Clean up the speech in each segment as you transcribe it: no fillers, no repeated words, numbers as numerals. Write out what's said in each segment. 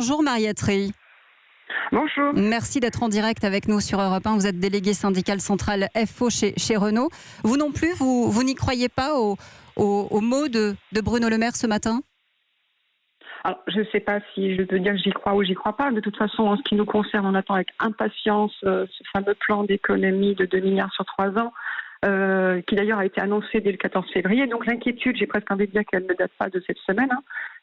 Bonjour Mariette Rey. Bonjour. Merci d'être en direct avec nous sur Europe 1. Vous êtes déléguée syndicale centrale FO chez Renault. Vous non plus, vous n'y croyez pas aux mots de Bruno Le Maire ce matin ? Alors, je ne sais pas si je peux dire que j'y crois ou j'y crois pas. De toute façon, en ce qui nous concerne, on attend avec impatience ce fameux plan d'économie de 2 milliards sur 3 ans, qui d'ailleurs a été annoncé dès le 14 février. Donc l'inquiétude, j'ai presque envie de dire qu'elle ne date pas de cette semaine.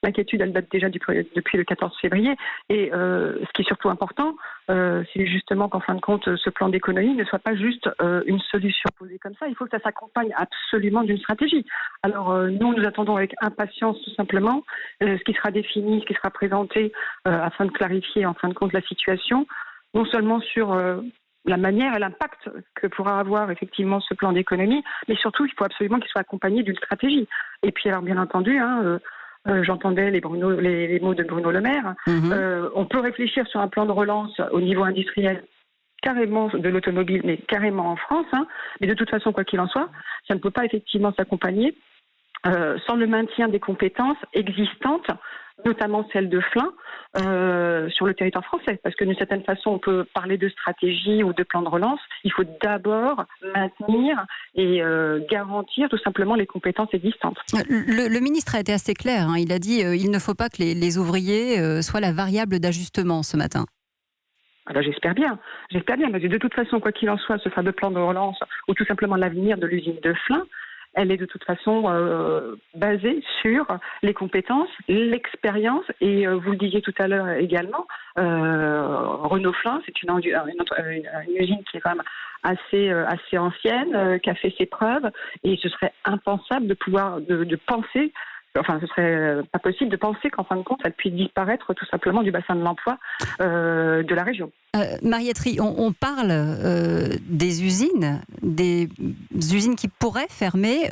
L'inquiétude, elle date déjà depuis le 14 février. Et ce qui est surtout important, c'est justement qu'en fin de compte, ce plan d'économie ne soit pas juste une solution posée comme ça. Il faut que ça s'accompagne absolument d'une stratégie. Alors nous attendons avec impatience tout simplement ce qui sera défini, ce qui sera présenté afin de clarifier en fin de compte la situation, non seulement sur la manière et l'impact que pourra avoir effectivement ce plan d'économie, mais surtout il faut absolument qu'il soit accompagné d'une stratégie. Et puis alors bien entendu, j'entendais les mots de Bruno Le Maire. On peut réfléchir sur un plan de relance au niveau industriel, carrément de l'automobile, mais carrément en France. Mais de toute façon, quoi qu'il en soit, ça ne peut pas effectivement s'accompagner sans le maintien des compétences existantes, notamment celles de Flin, sur le territoire français. Parce que d'une certaine façon, on peut parler de stratégie ou de plan de relance. Il faut d'abord maintenir et garantir tout simplement les compétences existantes. Le ministre a été assez clair. Il a dit il ne faut pas que les ouvriers soient la variable d'ajustement ce matin. Alors j'espère bien, parce que de toute façon, quoi qu'il en soit, ce fameux plan de relance ou tout simplement l'avenir de l'usine de Flin, elle est de toute façon basée sur les compétences, l'expérience et vous le disiez tout à l'heure également, Renault Flin, c'est une usine qui est quand même assez ancienne, qui a fait ses preuves et ce serait impensable de penser. Enfin, ce serait pas possible de penser qu'en fin de compte, elle puisse disparaître tout simplement du bassin de l'emploi de la région. Mariette Rey, on parle des usines qui pourraient fermer.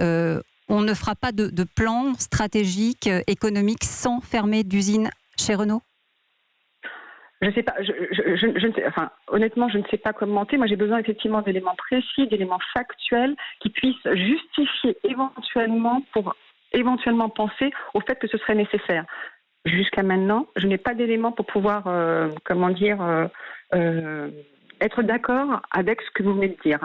On ne fera pas de plan stratégique, économique sans fermer d'usines chez Renault ? Je ne sais pas. Honnêtement, je ne sais pas commenter. Moi, j'ai besoin effectivement d'éléments précis, d'éléments factuels qui puissent justifier éventuellement penser au fait que ce serait nécessaire. Jusqu'à maintenant, je n'ai pas d'éléments pour pouvoir, être d'accord avec ce que vous venez de dire.